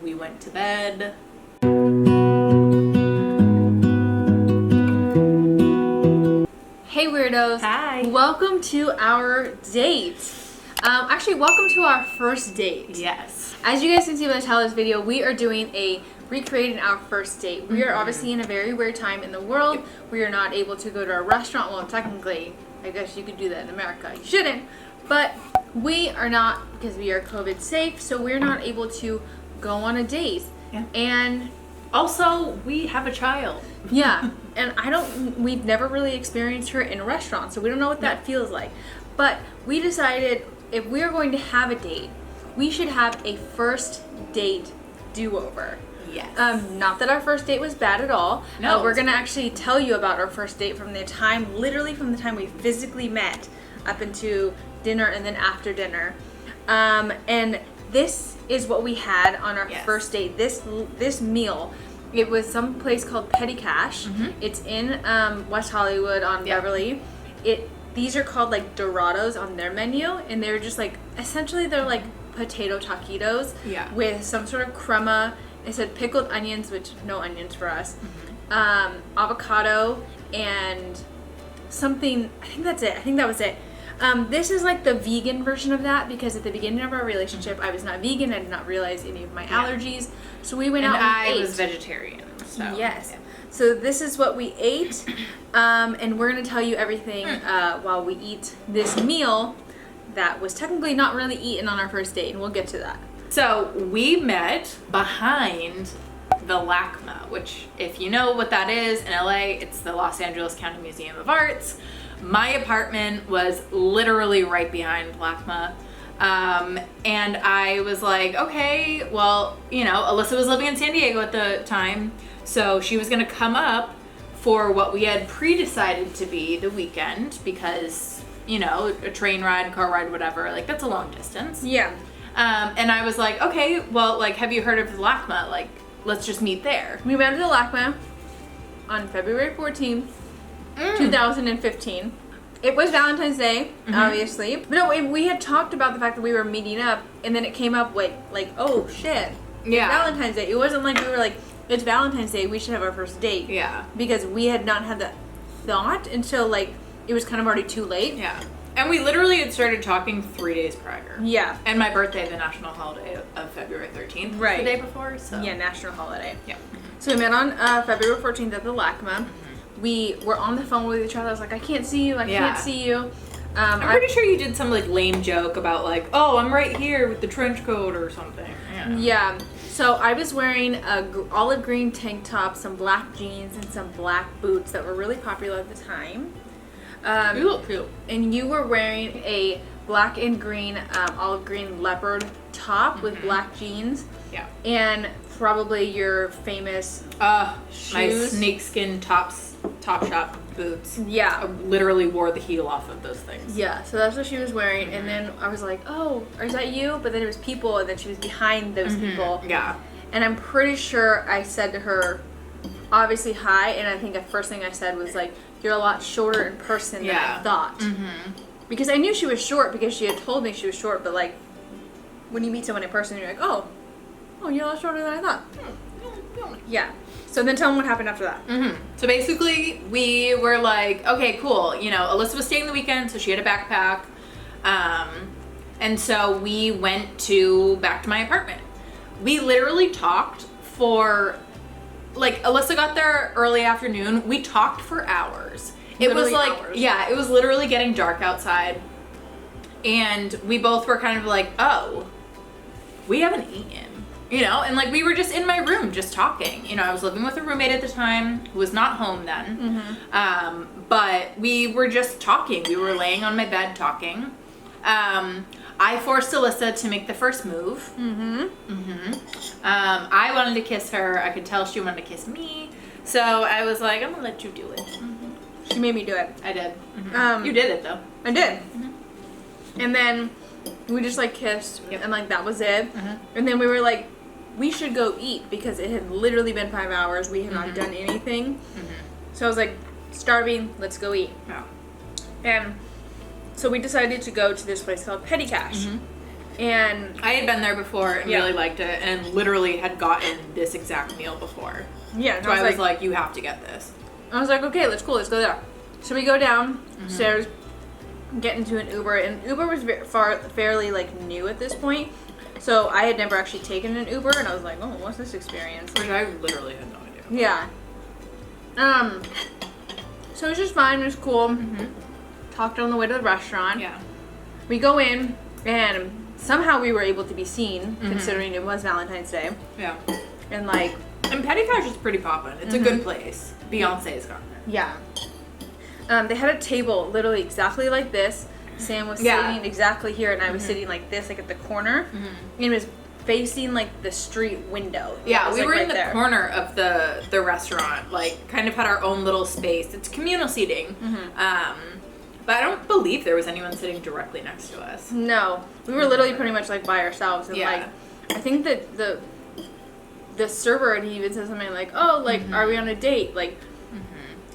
We went to bed. Hey weirdos. Hi. Welcome to our date. Actually, welcome to our first date. Yes. As you guys can see by the title of this video, we are doing a recreating our first date. We are obviously in a very weird time in the world. Yep. We are not able to go to a restaurant. Well, technically, I guess you could do that in America. You shouldn't. But we are not, because we are COVID safe, so we're not able to go on a date. Yeah. And Also, we have a child. yeah, and we've never really experienced her in a restaurant, so we don't know what that feels like. But we decided if we are going to have a date, we should have a first date do-over. Yes. Not that our first date was bad at all. No. We're going to actually tell you about our first date from the time we physically met up into dinner and then after dinner. And this is what we had on our first date. This meal, it was some place called Petty Cash. It's in West Hollywood on Beverly. These are called like Dorados on their menu, and they're just like essentially they're like potato taquitos with some sort of crema. It said pickled onions, which no onions for us, avocado, and something. I think that's it. I think that was it. This is like the vegan version of that because at the beginning of our relationship, I was not vegan. I did not realize any of my allergies. So we went out and I ate. was vegetarian. So Yes. yeah. So this is what we ate. And we're going to tell you everything while we eat this meal that was technically not really eaten on our first date. And we'll get to that. So we met behind the LACMA, which if you know what that is in LA, it's the Los Angeles County Museum of Arts. My apartment was literally right behind LACMA. And I was like, okay, well, you know, Alyssa was living in San Diego at the time. So she was going to come up for what we had pre-decided to be the weekend because, you know, a train ride, car ride, whatever, like that's a long distance. Yeah. And I was like, okay, well, like, have you heard of the LACMA? Like, let's just meet there. We went to the LACMA on February 14th, 2015. It was Valentine's Day, obviously. But no, we had talked about the fact that we were meeting up, and then it came up like oh shit, it's Valentine's Day. It wasn't like we were like, it's Valentine's Day, we should have our first date. Yeah. Because we had not had that thought until like it was kind of already too late. Yeah. And we literally had started talking 3 days prior. Yeah. And my birthday, the national holiday of February 13th, Right. was the day before, so. Yeah, national holiday. Yeah. So we met on February 14th at the LACMA. We were on the phone with each other. I was like, I can't see you. I can't see you. I'm pretty sure you did some like lame joke about like, oh, I'm right here with the trench coat or something. Yeah. So I was wearing a olive green tank top, some black jeans, and some black boots that were really popular at the time. You look cute. And you were wearing a black and green, olive green leopard top with black jeans. Yeah. And probably your famous my shoes. snakeskin Topshop boots. Yeah. I literally wore the heel off of those things. Yeah, so that's what she was wearing. And then I was like, oh, is that you? But then it was people, and then she was behind those people. Yeah. And I'm pretty sure I said to her, obviously, hi. And I think the first thing I said was like, you're a lot shorter in person than I thought. Because I knew she was short because she had told me she was short. But like, when you meet someone in person, you're like, oh, you're a lot shorter than I thought. Yeah. So then tell them what happened after that. So basically, we were like, okay, cool. You know, Alyssa was staying the weekend, so she had a backpack. And so we went back to my apartment. We literally talked for, like, Alyssa got there early afternoon. We talked for hours. It was like, yeah, it was literally getting dark outside. And we both were kind of like, oh, we haven't eaten. You know, and like we were just in my room just talking. You know, I was living with a roommate at the time who was not home then. But we were just talking. We were laying on my bed talking. I forced Alyssa to make the first move. I wanted to kiss her. I could tell she wanted to kiss me. So I was like, I'm gonna let you do it. She made me do it. I did. You did it though. I did. And then we just like kissed and like that was it. And then we were like, we should go eat because it had literally been 5 hours. We had not done anything. So I was like, starving, let's go eat. Yeah. And so we decided to go to this place called Petty Cash. And I had been there before and Yeah. really liked it, and literally had gotten this exact meal before. yeah, and So I was like, you have to get this. I was like, okay, let's go there. So we go downstairs, get into an Uber, and Uber was fairly like new at this point. So I had never actually taken an Uber, and I was like, oh, what's this experience? Which I literally had no idea. Yeah. So it was just fine. It was cool. Talked on the way to the restaurant. Yeah. We go in, and somehow we were able to be seen, considering it was Valentine's Day. Yeah. And like, And Petty Cash is pretty poppin'. It's a good place. Beyonce's gone there. yeah. They had a table literally exactly like this. Sam was sitting exactly here, and I was sitting like this, like at the corner. And it was facing like the street window. Yeah, was, we like, were right in the there. corner of the restaurant, like kind of had our own little space. It's communal seating. But I don't believe there was anyone sitting directly next to us. No, we were literally pretty much like by ourselves, and like I think that the server, and he even said something like, "Oh, like are we on a date?" Like,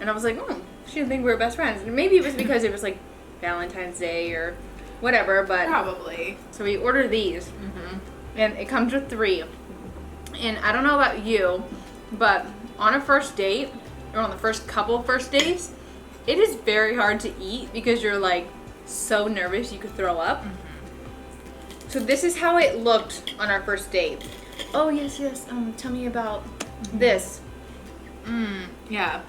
and I was like, "Oh, she didn't think we were best friends." And maybe it was because it was like Valentine's Day or whatever, but Probably. so we ordered these, and it comes with 3. And I don't know about you, but on a first date or on the first couple first dates, it is very hard to eat because you're like so nervous you could throw up. So this is how it looked on our first date. Oh yes, tell me about this. Yeah.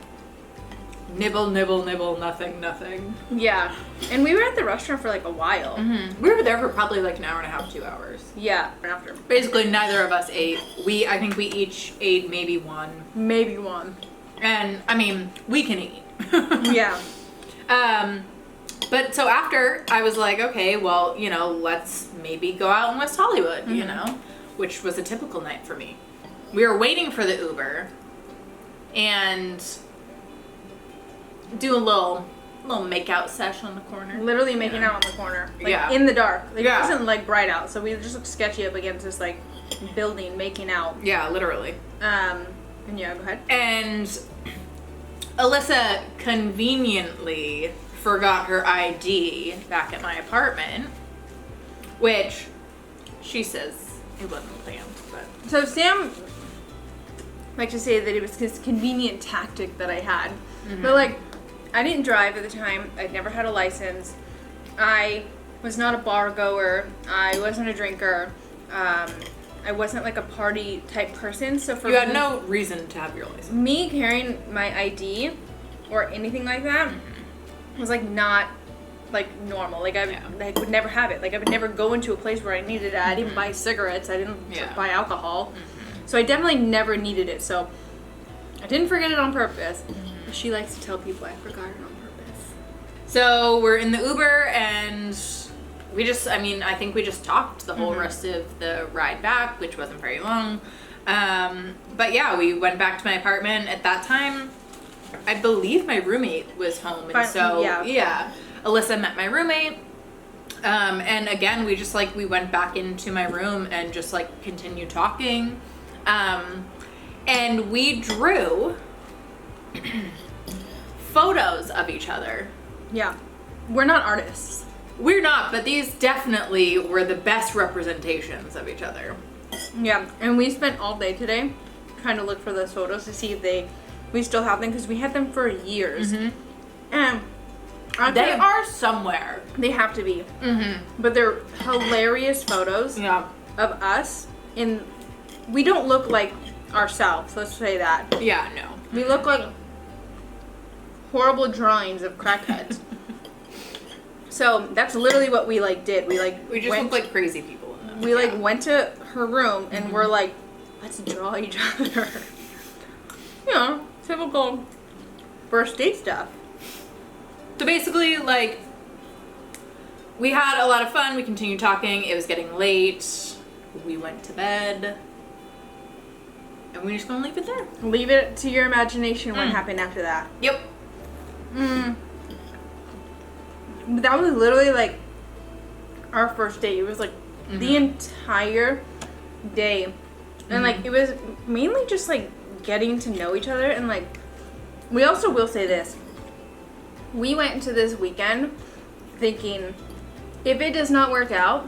Nibble, nibble, nibble, nothing, nothing. Yeah, and we were at the restaurant for like a while. We were there for probably like an hour and a half, 2 hours. Yeah, after Basically, neither of us ate. I think we each ate maybe one. maybe one. And, I mean, we can eat. Yeah. But so after, I was like, okay, well, you know, let's maybe go out in West Hollywood, you know, which was a typical night for me. We were waiting for the Uber and do a little make-out sesh on the corner. Literally making out on the corner. Like, Yeah. in the dark. Like, Yeah. it wasn't, like, bright out, so we just looked sketchy up against this, like, building, making out. Yeah, literally. And yeah, go ahead. And Alyssa conveniently forgot her ID back at my apartment, which she says it wasn't planned, but... So Sam liked to say that it was this convenient tactic that I had. But, like, I didn't drive at the time. I'd never had a license. I was not a bar goer. I wasn't a drinker. I wasn't, like, a party type person. So for You had no reason to have your license. me carrying my ID or anything like that was like not like normal. Like I would never have it. Like I would never go into a place where I needed it. I didn't buy cigarettes. I didn't buy alcohol. So I definitely never needed it. So I didn't forget it on purpose. But she likes to tell people I forgot it on purpose. So we're in the Uber and we just, I think we just talked the whole rest of the ride back, which wasn't very long. But yeah, we went back to my apartment. At that time, I believe my roommate was home. And so, yeah, Alyssa met my roommate. And again, we just we went back into my room and just continued talking. And we drew photos of each other. Yeah. We're not artists. We're not, but these definitely were the best representations of each other. Yeah, and we spent all day today trying to look for those photos to see if we still have them, because we had them for years. And they are somewhere. They have to be. But they're hilarious photos of us. And we don't look like ourselves, let's say that. Yeah, no. We look like horrible drawings of crackheads. So that's literally what we did. We just look like crazy people in them. We went to her room and we're like, let's draw each other. You know, typical first date stuff. So basically, we had a lot of fun. We continued talking. It was getting late. We went to bed. And we're just gonna leave it there. Leave it to your imagination what happened after that. Yep. That was literally our first date. It was the entire day. And it was mainly just getting to know each other. And we also will say this. We went into this weekend thinking if it does not work out,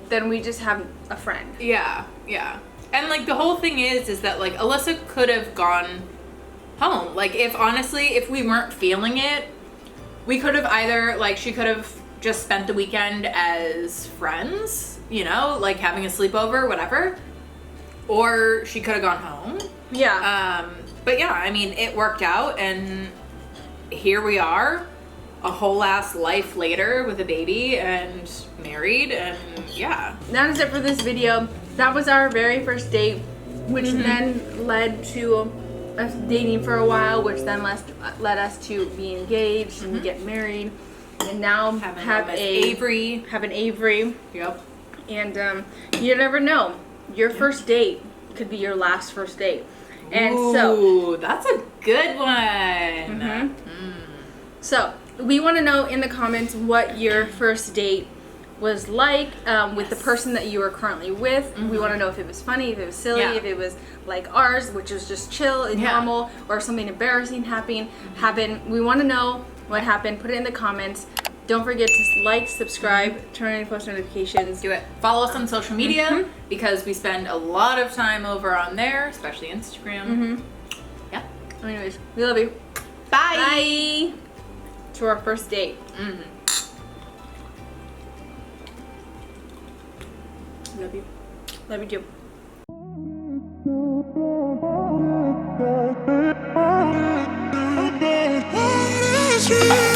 then we just have a friend. Yeah, yeah. And like the whole thing is that like Alyssa could have gone home. Like if we weren't feeling it, we could have either like she could have just spent the weekend as friends, you know, like having a sleepover, whatever. Or she could have gone home. Yeah. But yeah, I mean, it worked out, and here we are, a whole ass life later with a baby and married, and yeah. That is it for this video. That was our very first date, which then led to us dating for a while, which then led us to be engaged and get married, and now have an Avery. Yep. And you never know. Your first date could be your last first date. And Ooh, that's a good one. So we want to know in the comments what your first date was like with the person that you are currently with. We want to know if it was funny, if it was silly, if it was like ours, which was just chill and normal, or something embarrassing happened. We want to know what happened. Put it in the comments. Don't forget to like, subscribe, turn on post notifications. Do it. Follow us on social media because we spend a lot of time over on there, especially Instagram. Yeah. Anyways, we love you. Bye. Bye. To our first date. Love you. Love you too.